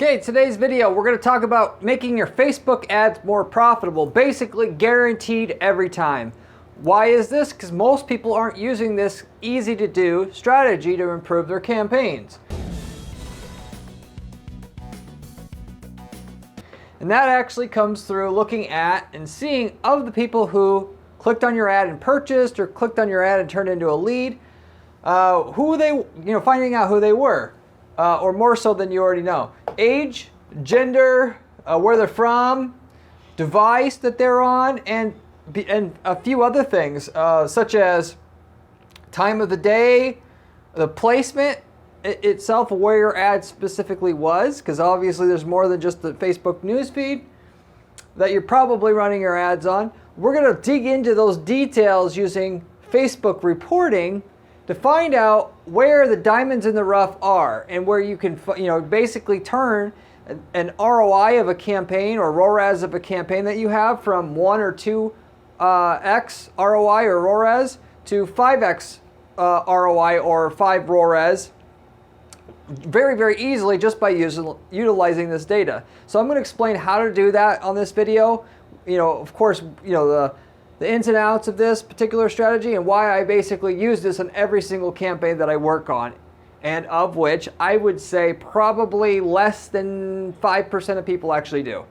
Okay, today's video, we're going to talk about making your Facebook ads more profitable, basically guaranteed every time. Why is this? Because most people aren't using this easy to do strategy to improve their campaigns. And that actually comes through looking at and seeing of the people who clicked on your ad and purchased, or clicked on your ad and turned into a lead, finding out who they were, or more so than you already know. Age, gender, where they're from, device that they're on, and a few other things, such as time of the day, the placement itself, where your ad specifically was, because obviously there's more than just the Facebook newsfeed that you're probably running your ads on. We're going to dig into those details using Facebook reporting to find out where the diamonds in the rough are, and where you can basically turn an ROI of a campaign, or ROAS of a campaign that you have, from 1 or 2x ROI or ROAS to 5x ROI or 5 ROAS very, very easily, just by utilizing this data. So I'm going to explain how to do that on this video. Of course, the ins and outs of this particular strategy, and why I basically use this on every single campaign that I work on, and of which I would say probably less than 5% of people actually do.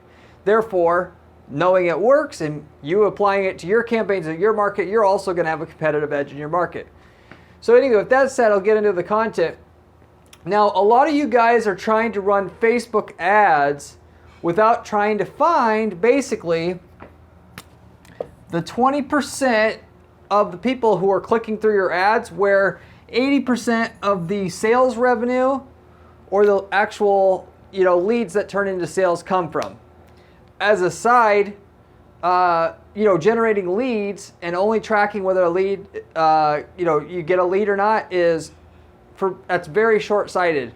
Therefore, knowing it works and you applying it to your campaigns in your market, you're also going to have a competitive edge in your market. So anyway, with that said, I'll get into the content. Now, a lot of you guys are trying to run Facebook ads without trying to find basically the 20% of the people who are clicking through your ads, where 80% of the sales revenue or the actual leads that turn into sales come from. As a side, generating leads and only tracking whether a lead, you get a lead or not, that's very short-sighted.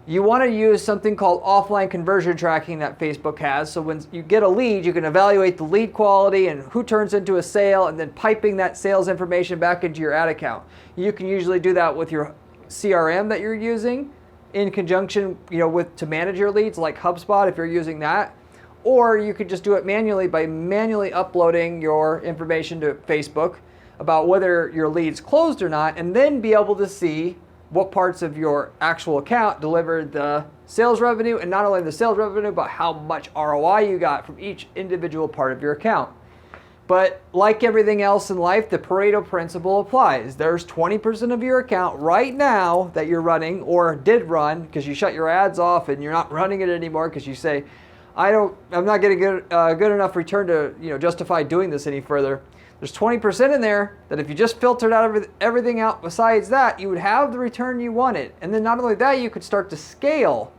You want to use something called offline conversion tracking that Facebook has. So when you get a lead, you can evaluate the lead quality and who turns into a sale, and then piping that sales information back into your ad account. You can usually do that with your CRM that you're using in conjunction, to manage your leads, like HubSpot if you're using that. Or you could just do it manually by manually uploading your information to Facebook about whether your lead's closed or not, and then be able to see what parts of your actual account delivered the sales revenue, and not only the sales revenue, but how much ROI you got from each individual part of your account. But like everything else in life, the Pareto principle applies. There's 20% of your account right now that you're running, or did run, because you shut your ads off and you're not running it anymore because you say, I'm not getting good enough return to justify doing this any further. There's 20% in there that if you just filtered out everything out besides that, you would have the return you wanted. And then not only that, you could start to scale.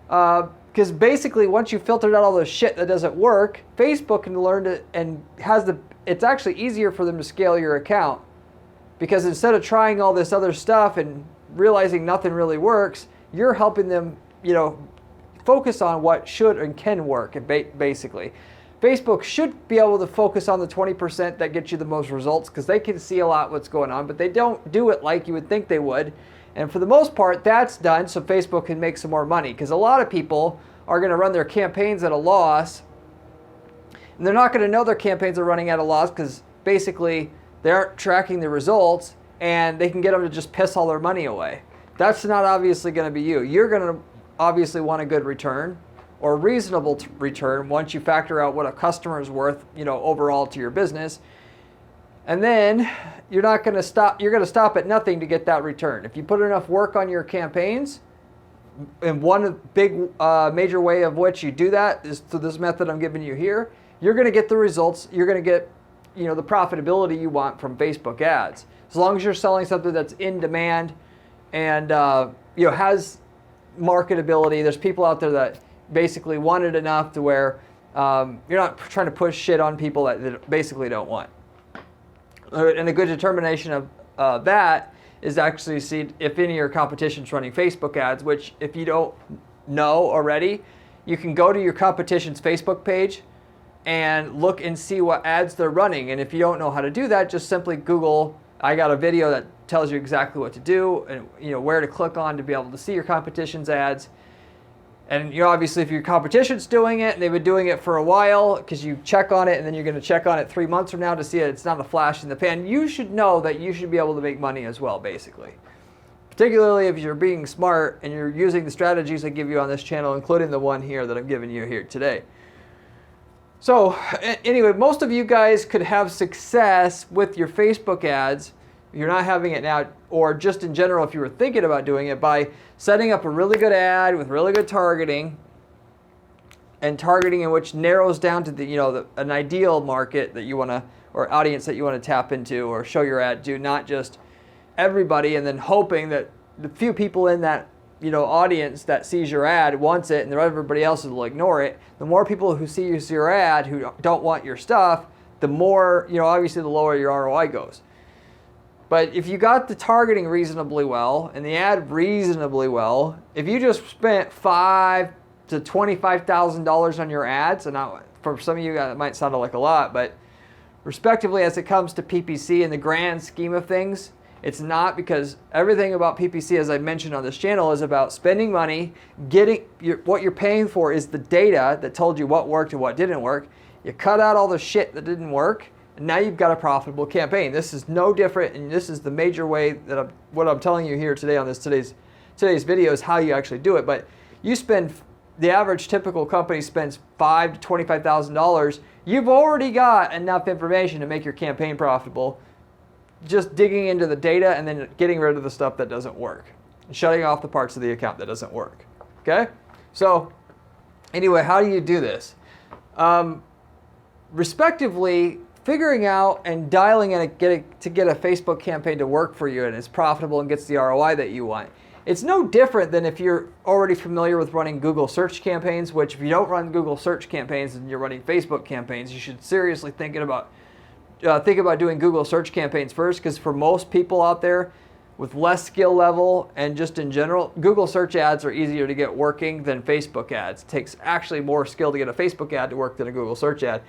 Because basically, once you filtered out all the shit that doesn't work, Facebook can learn to, and it's actually easier for them to scale your account. Because instead of trying all this other stuff and realizing nothing really works, you're helping them, focus on what should and can work, basically. Facebook should be able to focus on the 20% that gets you the most results, because they can see a lot what's going on, but they don't do it like you would think they would. And for the most part, that's done so Facebook can make some more money, because a lot of people are going to run their campaigns at a loss, and they're not going to know their campaigns are running at a loss because basically they aren't tracking the results, and they can get them to just piss all their money away. That's not obviously going to be you. You're going to obviously want a good return, or reasonable return, once you factor out what a customer is worth, overall to your business. And then you're going to stop at nothing to get that return. If you put enough work on your campaigns, and one big major way of which you do that is through this method I'm giving you here, you're going to get the results. You're going to get, the profitability you want from Facebook ads. As long as you're selling something that's in demand and has marketability. There's people out there that basically want it enough to where you're not trying to push shit on people that basically don't want. And a good determination of that is actually see if any of your competition's running Facebook ads, which if you don't know already, you can go to your competition's Facebook page and look and see what ads they're running. And if you don't know how to do that, just simply Google, I got a video that tells you exactly what to do and where to click on to be able to see your competition's ads. And obviously if your competition's doing it and they've been doing it for a while, because you check on it and then you're going to check on it 3 months from now to see it's not a flash in the pan, you should know that you should be able to make money as well, basically. Particularly if you're being smart and you're using the strategies I give you on this channel, including the one here that I'm giving you here today. So anyway, most of you guys could have success with your Facebook ads. You're not having it now, or just in general if you were thinking about doing it, by setting up a really good ad with really good targeting, and targeting in which narrows down to the an ideal market that you want to, or audience that you want to tap into or show your ad to, not just everybody, and then hoping that the few people in that audience that sees your ad wants it and everybody else will ignore it. The more people who see your ad who don't want your stuff, the more, obviously the lower your ROI goes. But if you got the targeting reasonably well and the ad reasonably well, if you just spent $5,000 to $25,000 on your ads, and for some of you that might sound like a lot, but respectively as it comes to PPC in the grand scheme of things, it's not, because everything about PPC, as I mentioned on this channel, is about spending money, what you're paying for is the data that told you what worked and what didn't work. You cut out all the shit that didn't work, and now you've got a profitable campaign. This is no different, and this is the major way that what I'm telling you here today on today's video is how you actually do it. But you spend, the average typical company spends $5,000 to $25,000. You've already got enough information to make your campaign profitable, just digging into the data and then getting rid of the stuff that doesn't work, and shutting off the parts of the account that doesn't work. Okay? So anyway, how do you do this? Respectively, figuring out and dialing in to get a Facebook campaign to work for you and it's profitable and gets the ROI that you want. It's no different than if you're already familiar with running Google search campaigns, which if you don't run Google search campaigns and you're running Facebook campaigns, you should seriously think about doing Google search campaigns first, because for most people out there with less skill level and just in general, Google search ads are easier to get working than Facebook ads. It takes actually more skill to get a Facebook ad to work than a Google search ad.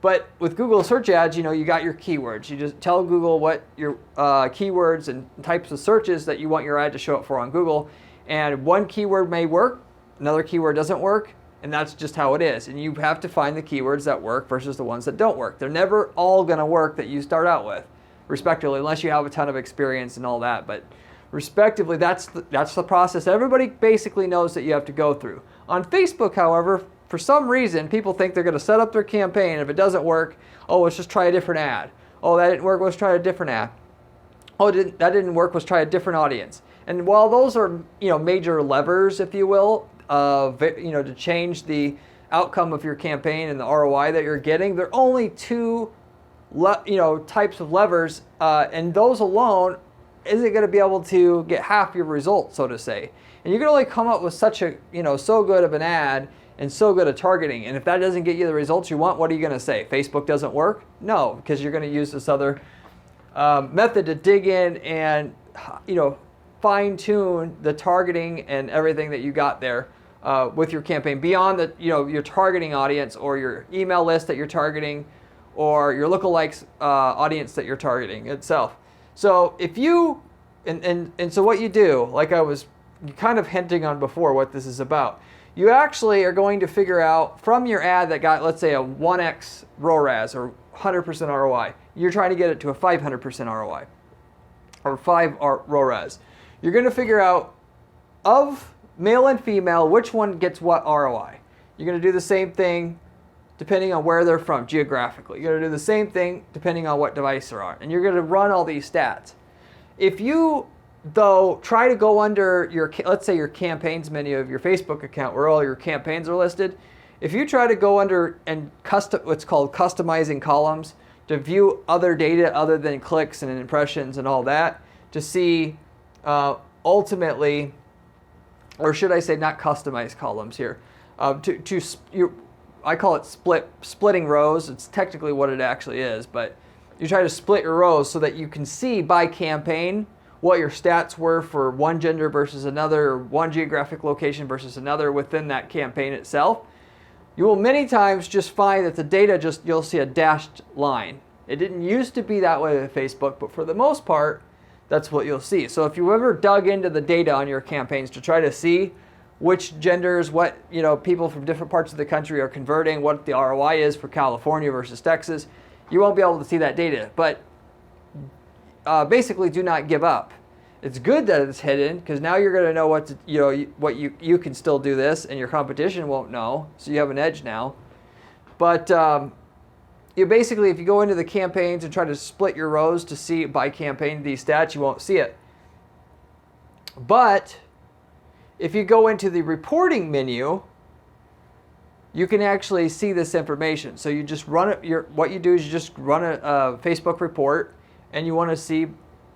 But with Google search ads, you got your keywords. You just tell Google what your keywords and types of searches that you want your ad to show up for on Google. And one keyword may work, another keyword doesn't work, and that's just how it is. And you have to find the keywords that work versus the ones that don't work. They're never all going to work that you start out with, respectively, unless you have a ton of experience and all that. But respectively, that's the process everybody basically knows that you have to go through. On Facebook, however, for some reason, people think they're going to set up their campaign, and if it doesn't work, oh, let's just try a different ad. Oh, that didn't work, let's try a different ad. Oh, that didn't work, let's try a different audience. And while those are, major levers, if you will, to change the outcome of your campaign and the ROI that you're getting, they're only two, types of levers, and those alone isn't going to be able to get half your results, so to say. And you can only come up with such a, so good of an ad and so good at targeting. And if that doesn't get you the results you want, what are you going to say? Facebook doesn't work? No, because you're going to use this other method to dig in and, fine tune the targeting and everything that you got there with your campaign beyond the, your targeting audience or your email list that you're targeting or your lookalikes audience that you're targeting itself. So if you, and so what you do, like I was kind of hinting on before what this is about, you actually are going to figure out from your ad that got, let's say, a 1x ROAS or 100% ROI, you're trying to get it to a 500% ROI or 5 ROAS. You're going to figure out of male and female, which one gets what ROI. You're going to do the same thing depending on where they're from geographically. You're going to do the same thing depending on what device they're on. And you're going to run all these stats. If you, though, try to go under your, let's say your campaigns menu of your Facebook account where all your campaigns are listed, if you try to go under and what's called customizing columns to view other data other than clicks and impressions and all that, to see ultimately, or should I say not customized columns here, I call it splitting rows. It's technically what it actually is, but you try to split your rows so that you can see by campaign what your stats were for one gender versus another, or one geographic location versus another within that campaign itself. You will many times just find that the data you'll see a dashed line. It didn't used to be that way with Facebook, but for the most part, that's what you'll see. So if you ever dug into the data on your campaigns to try to see which genders, what people from different parts of the country are converting, what the ROI is for California versus Texas. You won't be able to see that data, but basically do not give up. It's good that it's hidden because now you're going to know what you can still do this and your competition won't know, so you have an edge now. But basically, if you go into the campaigns and try to split your rows to see by campaign these stats, you won't see it. But if you go into the reporting menu, you can actually see this information. So you just run it. What you do is you just run a Facebook report, and you want to see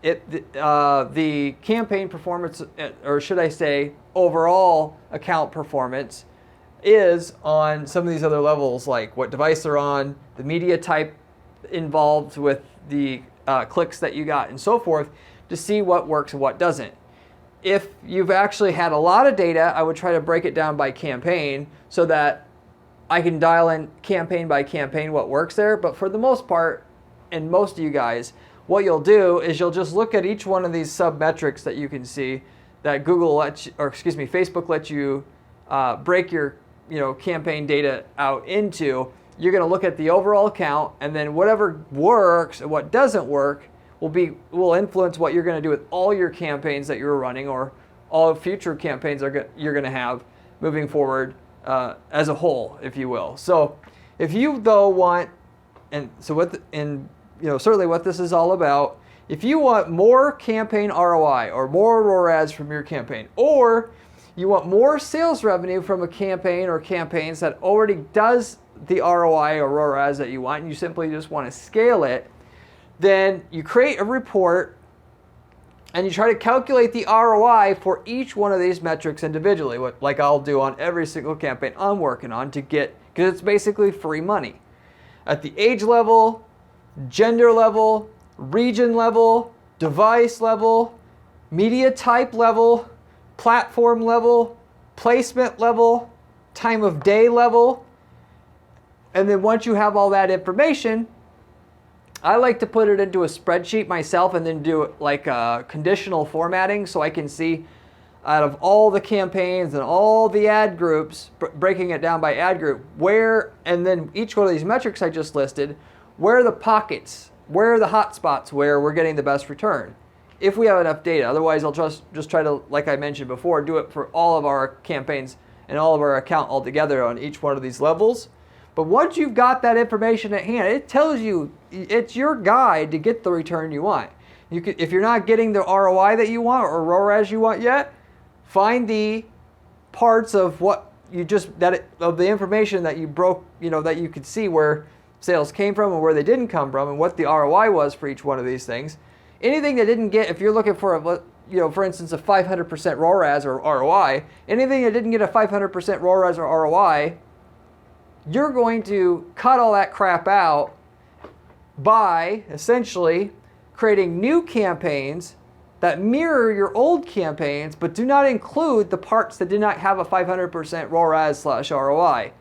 the campaign performance, or should I say, overall account performance, is on some of these other levels, like what device they're on, the media type involved with the clicks that you got, and so forth, to see what works and what doesn't. If you've actually had a lot of data, I would try to break it down by campaign so that I can dial in campaign by campaign what works there. But for the most part, and most of you guys, what you'll do is you'll just look at each one of these sub-metrics that you can see that Facebook lets you break your campaign data out into. You're going to look at the overall count, and then whatever works and what doesn't work will influence what you're going to do with all your campaigns that you're running, or all future campaigns you're going to have moving forward as a whole, if you will. So if you though want, certainly what this is all about, if you want more campaign ROI or more ROAS from your campaign, or you want more sales revenue from a campaign or campaigns that already does the ROI or ROAS that you want, and you simply just want to scale it, then you create a report and you try to calculate the ROI for each one of these metrics individually, like I'll do on every single campaign I'm working on because it's basically free money. At the age level, gender level, region level, device level, media type level, platform level, placement level, time of day level. And then once you have all that information, I like to put it into a spreadsheet myself and then do it like conditional formatting, so I can see out of all the campaigns and all the ad groups, breaking it down by ad group, and then each one of these metrics I just listed, where are the pockets, where are the hot spots where we're getting the best return, if we have enough data. Otherwise, I'll just try to, like I mentioned before, do it for all of our campaigns and all of our account altogether on each one of these levels. But once you've got that information at hand, it tells you, it's your guide to get the return you want. If you're not getting the ROI that you want or ROAS you want yet, find the parts of of the information that you broke, that you could see where sales came from and where they didn't come from, and what the ROI was for each one of these things. Anything that didn't get, if you're looking for for instance, a 500% ROAS or ROI, anything that didn't get a 500% ROAS or ROI, you're going to cut all that crap out by essentially creating new campaigns that mirror your old campaigns, but do not include the parts that did not have a 500% ROAS/ROI.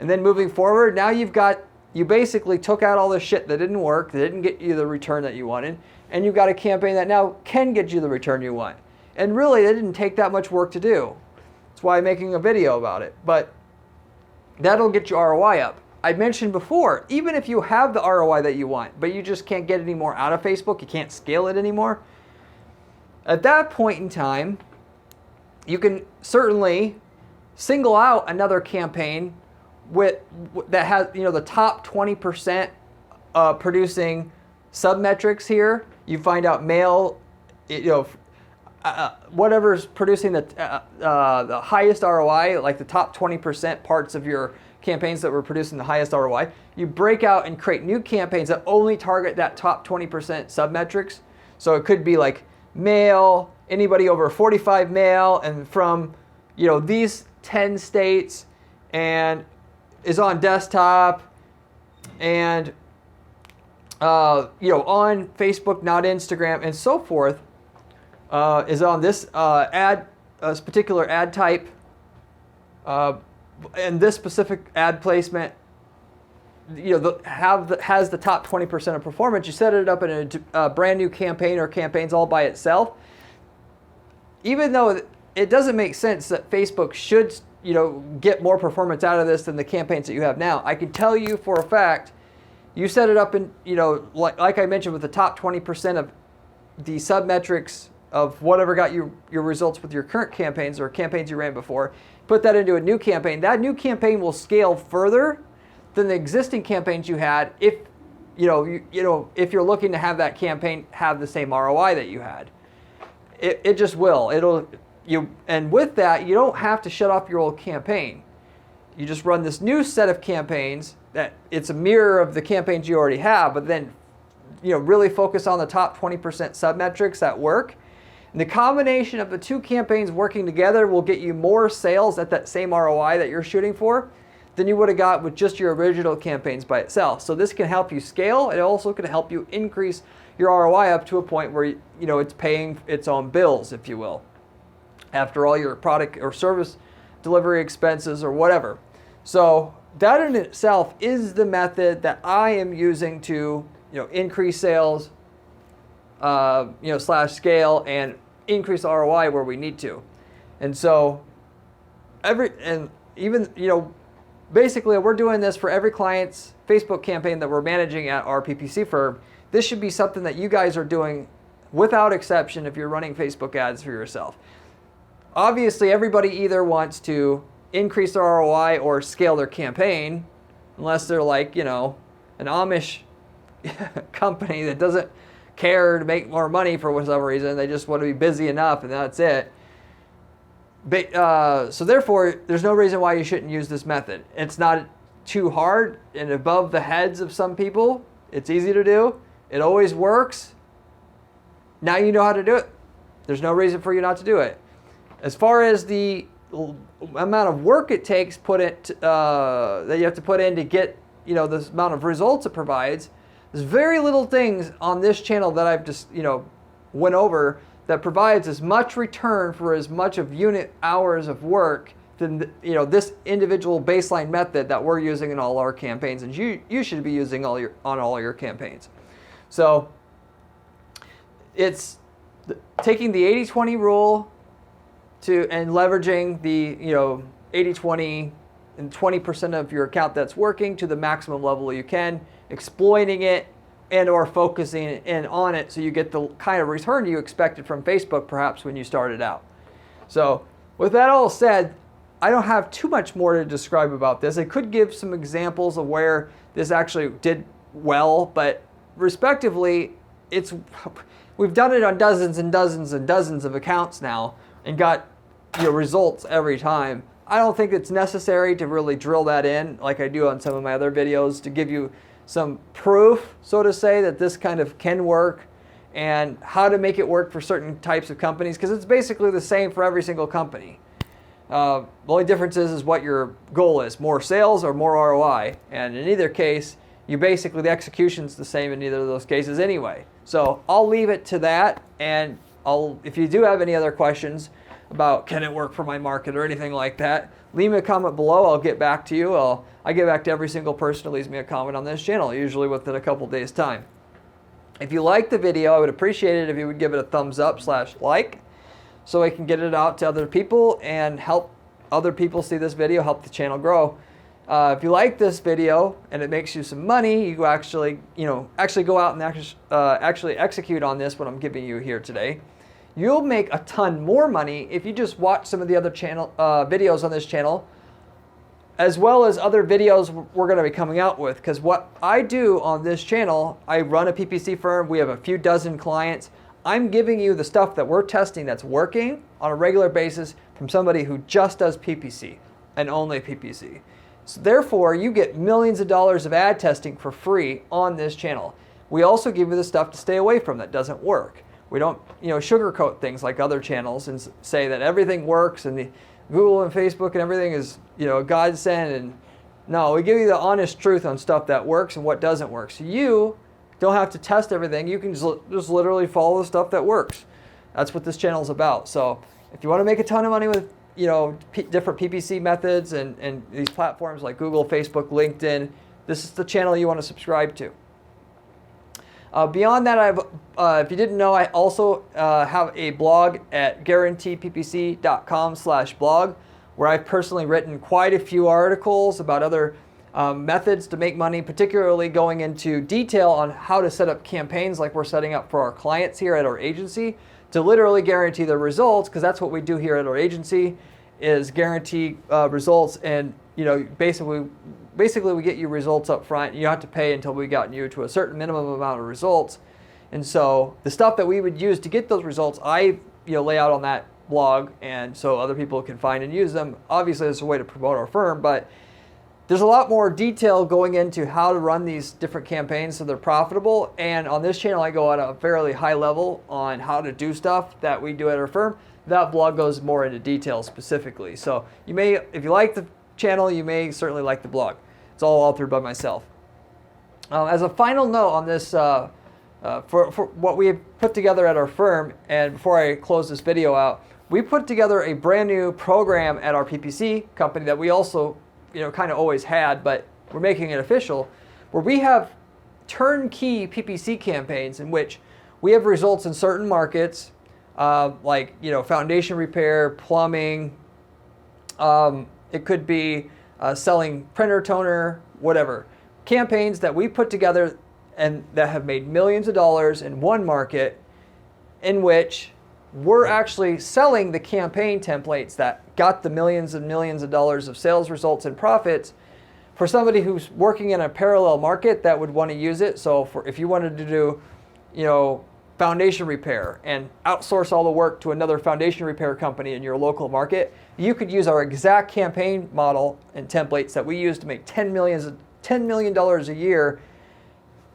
And then moving forward, now you basically took out all the shit that didn't work, that didn't get you the return that you wanted, and you've got a campaign that now can get you the return you want. And really, it didn't take that much work to do. That's why I'm making a video about it. But that'll get your ROI up. I mentioned before, even if you have the ROI that you want, but you just can't get any more out of Facebook, you can't scale it anymore, at that point in time, you can certainly single out another campaign that has the top 20% producing sub-metrics here. You find out male, whatever's producing the highest ROI, like the top 20% parts of your campaigns that were producing the highest ROI, you break out and create new campaigns that only target that top 20% sub-metrics. So it could be like male, anybody over 45 male, and from these 10 states, and is on desktop, and on Facebook, not Instagram, and so forth. Is on this particular ad type, and this specific ad placement, has the top 20% of performance. You set it up in a brand new campaign or campaigns all by itself. Even though it doesn't make sense that Facebook should, get more performance out of this than the campaigns that you have now. I can tell you for a fact, you set it up in, like I mentioned, with the top 20% of the sub-metrics of whatever got you your results with your current campaigns or campaigns you ran before, put that into a new campaign. That new campaign will scale further than the existing campaigns you had if, if you're looking to have that campaign have the same ROI that you had. It just will. And with that, you don't have to shut off your old campaign. You just run this new set of campaigns that it's a mirror of the campaigns you already have, but then really focus on the top 20% sub-metrics that work. And the combination of the two campaigns working together will get you more sales at that same ROI that you're shooting for than you would have got with just your original campaigns by itself. So this can help you scale. It also can help you increase your ROI up to a point where it's paying its own bills, if you will, after all your product or service delivery expenses or whatever. So that in itself is the method that I am using to increase sales, slash scale and increase ROI where we need to. And so basically we're doing this for every client's Facebook campaign that we're managing at our PPC firm. This should be something that you guys are doing without exception if you're running Facebook ads for yourself. Obviously, everybody either wants to increase their ROI or scale their campaign, unless they're like, an Amish company that doesn't care to make more money for whatever reason. They just want to be busy enough and that's it. So therefore, there's no reason why you shouldn't use this method. It's not too hard and above the heads of some people. It's easy to do. It always works. Now you know how to do it. There's no reason for you not to do it. As far as the amount of work it takes that you have to put in to get this amount of results it provides, there's very little things on this channel that I've just went over that provides as much return for as much of unit hours of work than this individual baseline method that we're using in all our campaigns, and you should be using on all your campaigns. So it's taking the 80-20 rule and leveraging the 80-20 and 20% of your account that's working to the maximum level you can, exploiting it and or focusing in on it so you get the kind of return you expected from Facebook perhaps when you started out. So with that all said, I don't have too much more to describe about this. I could give some examples of where this actually did well, but respectively, we've done it on dozens and dozens and dozens of accounts now and got results every time. I don't think it's necessary to really drill that in like I do on some of my other videos to give you some proof, so to say, that this kind of can work and how to make it work for certain types of companies, because it's basically the same for every single company. The only difference is what your goal is, more sales or more ROI. And in either case, the execution's the same in either of those cases anyway. So I'll leave it to that, and if you do have any other questions about can it work for my market or anything like that, leave me a comment below. I'll get back to you. I get back to every single person who leaves me a comment on this channel, usually within a couple days' time. If you like the video, I would appreciate it if you would give it a thumbs up / like, so I can get it out to other people and help other people see this video, help the channel grow. If you like this video and it makes you some money, you actually go out and actually execute on this, what I'm giving you here today. You'll make a ton more money if you just watch some of the other videos on this channel, as well as other videos we're going to be coming out with. Because what I do on this channel, I run a PPC firm. We have a few dozen clients. I'm giving you the stuff that we're testing that's working on a regular basis from somebody who just does PPC and only PPC. So therefore, you get millions of dollars of ad testing for free on this channel. We also give you the stuff to stay away from that doesn't work. We don't, sugarcoat things like other channels and say that everything works and the Google and Facebook and everything is, a godsend. And no, we give you the honest truth on stuff that works and what doesn't work. So you don't have to test everything. You can just literally follow the stuff that works. That's what this channel is about. So if you want to make a ton of money with, different PPC methods and these platforms like Google, Facebook, LinkedIn, this is the channel you want to subscribe to. Beyond that, if you didn't know, I also have a blog at guaranteeppc.com/blog, where I've personally written quite a few articles about other methods to make money, particularly going into detail on how to set up campaigns like we're setting up for our clients here at our agency to literally guarantee the results, because that's what we do here at our agency, is guarantee results. And basically we get you results up front. You don't have to pay until we gotten you to a certain minimum amount of results. And so the stuff that we would use to get those results, I lay out on that blog, and so other people can find and use them. Obviously, it's a way to promote our firm, but there's a lot more detail going into how to run these different campaigns so they're profitable. And on this channel, I go at a fairly high level on how to do stuff that we do at our firm. That blog goes more into detail specifically. So you may, if you like the channel, you may certainly like the blog. It's all authored by myself. As a final note on this, for what we have put together at our firm, and before I close this video out, we put together a brand new program at our PPC company that we also kind of always had, but we're making it official, where we have turnkey PPC campaigns in which we have results in certain markets, like foundation repair, plumbing. It could be selling printer, toner, whatever. Campaigns that we put together and that have made millions of dollars in one market, in which we're actually selling the campaign templates that got the millions and millions of dollars of sales results and profits for somebody who's working in a parallel market that would want to use it. So if you wanted to do, foundation repair and outsource all the work to another foundation repair company in your local market, you could use our exact campaign model and templates that we use to make $10 million a year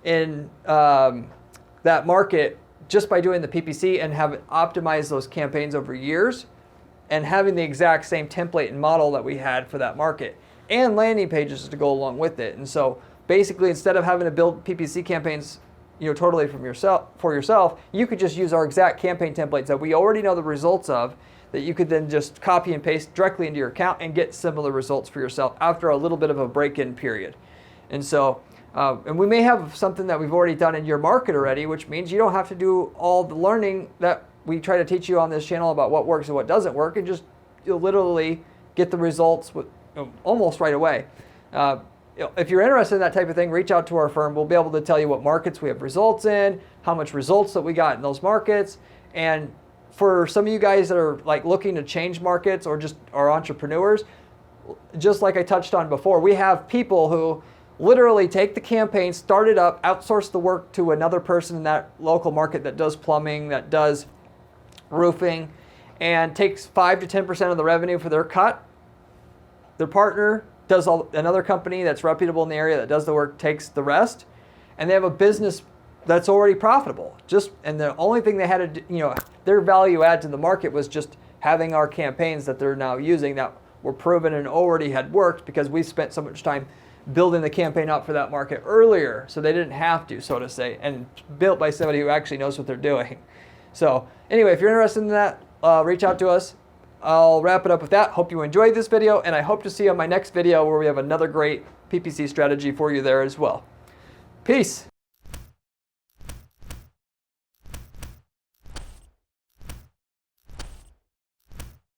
in that market, just by doing the PPC and have it optimize those campaigns over years and having the exact same template and model that we had for that market and landing pages to go along with it. And so basically, instead of having to build PPC campaigns totally for yourself, you could just use our exact campaign templates that we already know the results of, that you could then just copy and paste directly into your account and get similar results for yourself after a little bit of a break-in period. And so and we may have something that we've already done in your market already, which means you don't have to do all the learning that we try to teach you on this channel about what works and what doesn't work, and just literally get the results almost right away. If you're interested in that type of thing, reach out to our firm. We'll be able to tell you what markets we have results in, how much results that we got in those markets. And for some of you guys that are looking to change markets or just are entrepreneurs, just like I touched on before, we have people who literally take the campaign, start it up, outsource the work to another person in that local market that does plumbing, that does roofing, and takes 5 to 10% of the revenue for their cut. Their partner does another company that's reputable in the area that does the work, takes the rest, and they have a business that's already profitable. And the only thing they had to their value add to the market was just having our campaigns that they're now using that were proven and already had worked, because we spent so much time building the campaign up for that market earlier, so they didn't have to, so to say, and built by somebody who actually knows what they're doing. So anyway, if you're interested in that, reach out to us. I'll wrap it up with that. Hope you enjoyed this video, and I hope to see you on my next video where we have another great PPC strategy for you there as well. Peace.